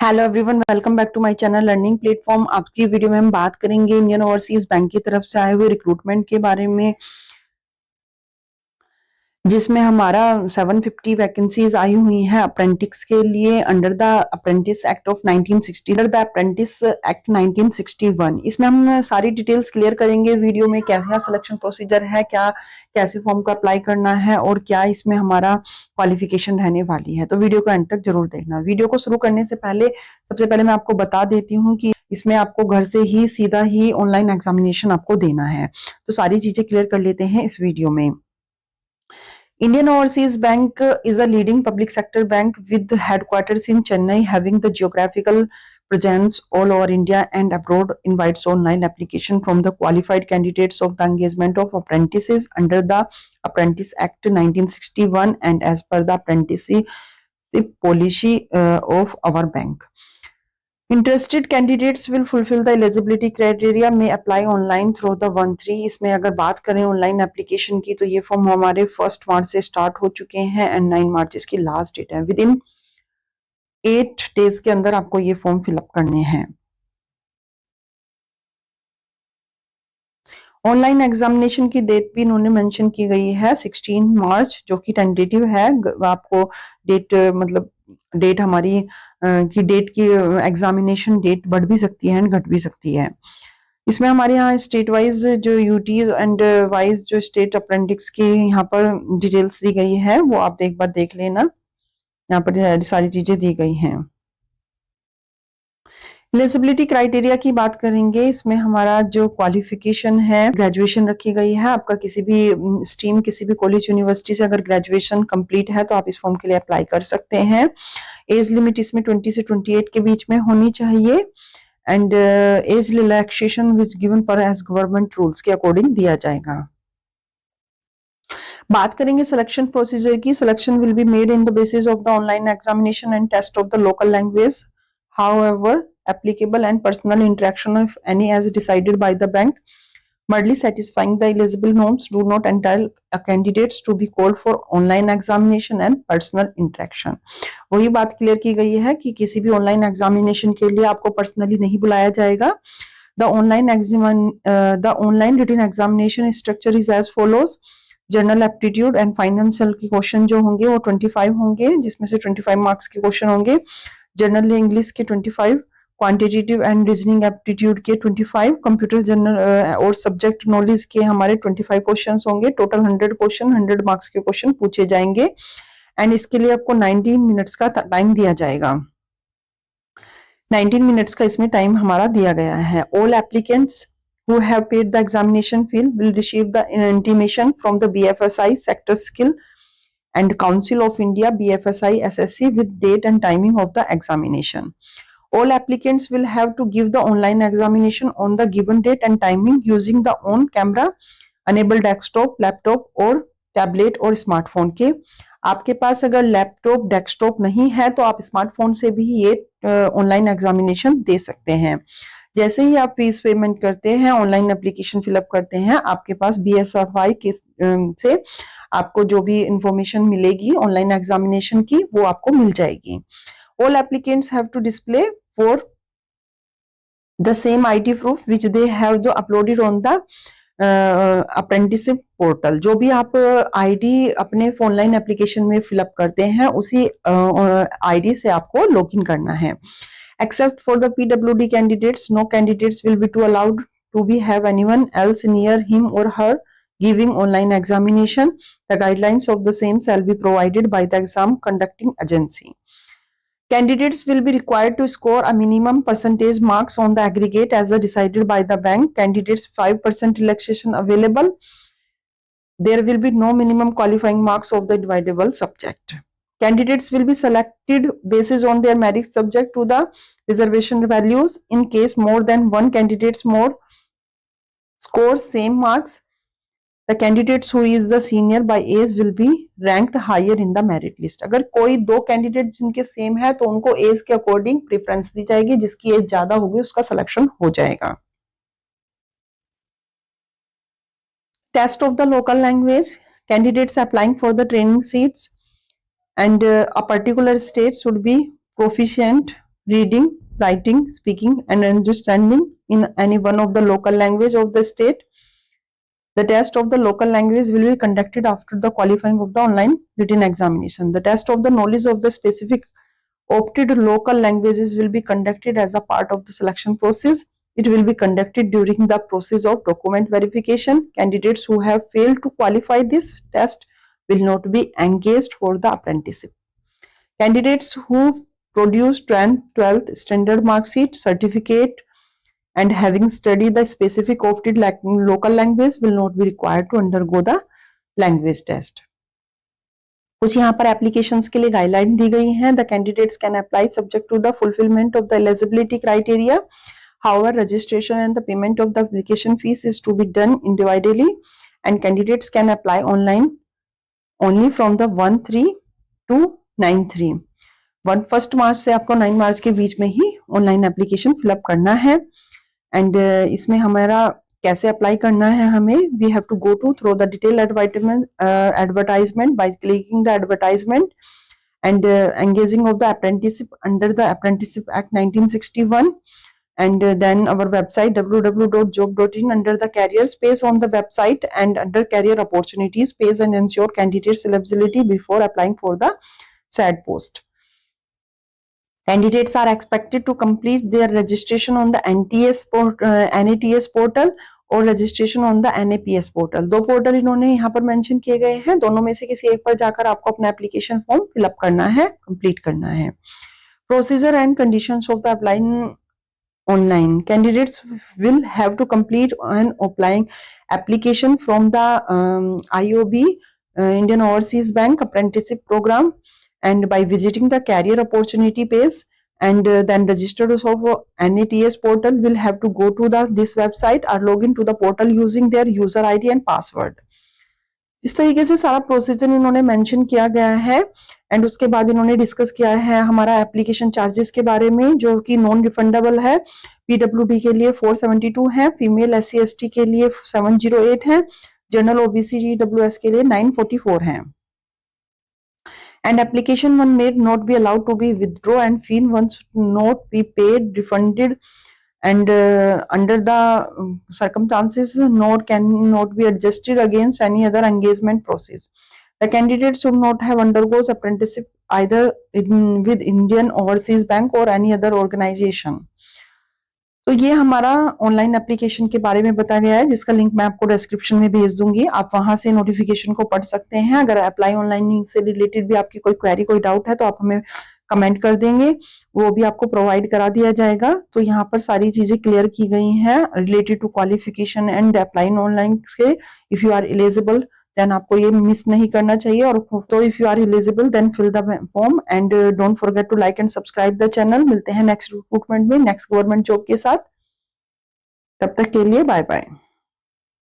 Hello everyone, welcome back to my channel learning platform. आपकी video में हम बात करेंगे इंडियन ओवरसीज बैंक की तरफ से आए हुए रिक्रूटमेंट के बारे में, जिसमें हमारा 750 वैकेंसीज आई हुई हैं अप्रेंटिस के लिए under the apprentice act of 1960, under the apprentice act 1961। इसमें हम सारी डिटेल्स क्लियर करेंगे वीडियो में, कैसा सिलेक्शन प्रोसीजर है, क्या कैसे फॉर्म को अप्लाई करना है और क्या इसमें हमारा क्वालिफिकेशन रहने वाली है। तो वीडियो को एंड तक जरूर देखना। वीडियो को शुरू करने से पहले सबसे पहले मैं आपको बता देती हूँ कि इसमें आपको घर से ही सीधा ही ऑनलाइन एग्जामिनेशन आपको देना है। तो सारी चीजें क्लियर कर लेते हैं इस वीडियो में। Indian Overseas Bank is a leading public sector bank with headquarters in Chennai, having the geographical presence all over India and abroad. Invites online application from the qualified candidates of the engagement of apprentices under the Apprentice Act 1961 and as per the apprenticeship policy of our bank. Interested candidates will fulfill the eligibility criteria may apply online through the 13। इसमें अगर बात करें online application की तो ये form हमारे 1 मार्च से start हो चुके हैं एंड 9 मार्च इसकी लास्ट डेट है। विद इन 8 डेज के अंदर आपको ये फॉर्म फिलअप करने हैं। ऑनलाइन एग्जामिनेशन की डेट भी इन्होंने मेंशन की गई है 16 मार्च, जो कि टेंटेटिव है। आपको डेट मतलब डेट हमारी की डेट की एग्जामिनेशन डेट बढ़ भी सकती है एंड घट भी सकती है। इसमें हमारे यहाँ स्टेट वाइज जो यूटीज एंड वाइज जो स्टेट अप्रेंटिस की यहाँ पर डिटेल्स दी गई है वो आप एक बार देख लेना। यहाँ पर सारी चीजें दी गई हैं। एलिजिबिलिटी क्राइटेरिया की बात करेंगे। इसमें हमारा जो क्वालिफिकेशन है ग्रेजुएशन रखी गई है। आपका किसी भी स्ट्रीम किसी भी कॉलेज यूनिवर्सिटी से अगर ग्रेजुएशन कंप्लीट है तो आप इस फॉर्म के लिए अप्लाई कर सकते हैं। एज लिमिट इसमें 20 से 28 के बीच में होनी चाहिए and as relaxation which given पर एज गवर्नमेंट रूल्स के अकॉर्डिंग दिया जाएगा। बात करेंगे सिलेक्शन प्रोसीजर की। Selection will be made in the basis of the online examination and test of the local language, however applicable and personal interaction of any as decided by the bank, merely satisfying the eligible norms do not entitle candidates to be called for online examination and personal interaction। वही बात clear की गई है कि किसी भी online examination के लिए आपको पर्सनली नहीं बुलाया जाएगा। The online written examination structure is as follows। General aptitude and financial के क्वेश्चन जो होंगे वो 25 होंगे, जिसमें से 25 मार्क्स के क्वेश्चन होंगे। जनरल इंग्लिश के 25, क्वांटिटेटिव एंड रीजनिंग एप्टीट्यूड के 25, कंप्यूटर जनरल और सब्जेक्ट नॉलेज के हमारे 25 क्वेश्चंस होंगे। टोटल 100 क्वेश्चन 100 मार्क्स के क्वेश्चन पूछे जाएंगे एंड इसके लिए आपको 19 मिनट्स का टाइम दिया जाएगा। 19 मिनट्स का इसमें टाइम हमारा दिया गया है। All applicants who have paid the examination fee will receive the intimation from the BFSI Sector Skill and Council of India BFSI SSC with date and timing of the examination. All applicants will have to give the online examination on the given date and timing using the on camera enabled desktop, laptop और tablet और smartphone के। आपके पास अगर laptop desktop नहीं है तो आप smartphone से भी ये ऑनलाइन एग्जामिनेशन दे सकते हैं। जैसे ही आप फीस पेमेंट करते हैं, ऑनलाइन एप्लीकेशन फिलअप करते हैं, आपके पास BFSI के से आपको जो भी इंफॉर्मेशन मिलेगी ऑनलाइन एग्जामिनेशन की वो आपको मिल जाएगी। All applicants have to display for the same ID proof which they have जो uploaded on the apprenticeship portal. जो भी आप ID अपने ऑनलाइन एप्लीकेशन में फिलअप करते हैं उसी ID से आपको लॉगिन करना है। Except for the PWD candidates, no candidates will be too allowed to be have anyone else near him or her giving online examination. The guidelines of the same shall be provided by the exam conducting agency. Candidates will be required to score a minimum percentage marks on the aggregate as decided by the bank. Candidates 5% relaxation available. There will be no minimum qualifying marks of the dividable subject. Candidates will be selected based on their merit subject to the reservation values. In case more than one candidates more scores same marks, the candidates who is the senior by age will be ranked higher in the merit list। अगर कोई दो candidate जिनके same है तो उनको as के according preference दी जाएगी, जिसकी एज ज्यादा होगी उसका सिलेक्शन हो जाएगा। Test of the local language. Candidates applying for the training seats and a particular state should be proficient reading, writing, speaking and understanding in any one of the local language of the state. The test of the local language will be conducted after the qualifying of the online written examination. The test of the knowledge of the specific opted local languages will be conducted as a part of the selection process. It will be conducted during the process of document verification. Candidates who have failed to qualify this test will not be engaged for the apprenticeship. Candidates who produce 10th, 12th standard mark sheet, certificate and having studied the specific opted local language will not be required to undergo the language test. कुछ यहाँ पर applications के लिए guideline दी गई हैं. The candidates can apply subject to the fulfilment of the eligibility criteria. However, registration and the payment of the application fees is to be done individually and candidates can apply online only from the 1/3 to 9/3. 1 मार्च से आपको 9 मार्च के बीच में ही online application fill up करना है. And इसमें हमारा कैसे apply करना है हमें, we have to go to through the detail advertisement by clicking the advertisement and engaging of the apprenticeship under the Apprenticeship Act 1961 and then our website www.job.in under the careers page on the website and under career opportunities page and ensure candidates eligibility before applying for the said post. Candidates are expected to complete their registration on the NATS portal और registration on the NAPS portal. दो portal इन्होंने यहाँ पर mention किए गए हैं. दोनों में से किसी एक पर जाकर आपको अपना एप्लीकेशन फॉर्म फिलअप करना है, कंप्लीट करना है. Procedure and conditions of the applying online. Candidates will have to complete an applying application from the IOB Indian Overseas Bank apprenticeship program and by visiting the career opportunity page and then registered of NATS portal will have to go to this website or log in to the portal using their user ID and password. इस तरीके से सारा procedure इन्होंने mention किया गया है and उसके बाद इन्होंने डिस्कस किया है हमारा एप्लीकेशन चार्जेस के बारे में जो कि नॉन रिफंडेबल है. PWD के लिए 472 है, फीमेल SC ST के लिए 708 है, जनरल OBC EWS के लिए 944 है. And application one may not be allowed to be withdraw and fee once not be paid refunded and under the circumstances note cannot be adjusted against any other engagement process. The candidate should not have undergoes apprenticeship either with Indian Overseas Bank or any other organization. तो ये हमारा online application के बारे में बताया गया है जिसका लिंक मैं आपको डिस्क्रिप्शन में भेज दूंगी. आप वहां से नोटिफिकेशन को पढ़ सकते हैं. अगर अप्लाई ऑनलाइन से रिलेटेड भी आपकी कोई क्वेरी कोई डाउट है तो आप हमें कमेंट कर देंगे, वो भी आपको प्रोवाइड करा दिया जाएगा. तो यहाँ पर सारी चीजें क्लियर की गई हैं related to qualification and applying online से. If you are eligible then आपको ये मिस नहीं करना चाहिए. और तो if you are eligible then fill the form and don't forget to like and subscribe the channel. मिलते हैं नेक्स्ट रिक्रूटमेंट में नेक्स्ट गवर्नमेंट जॉब के साथ. तब तक के लिए बाय बाय.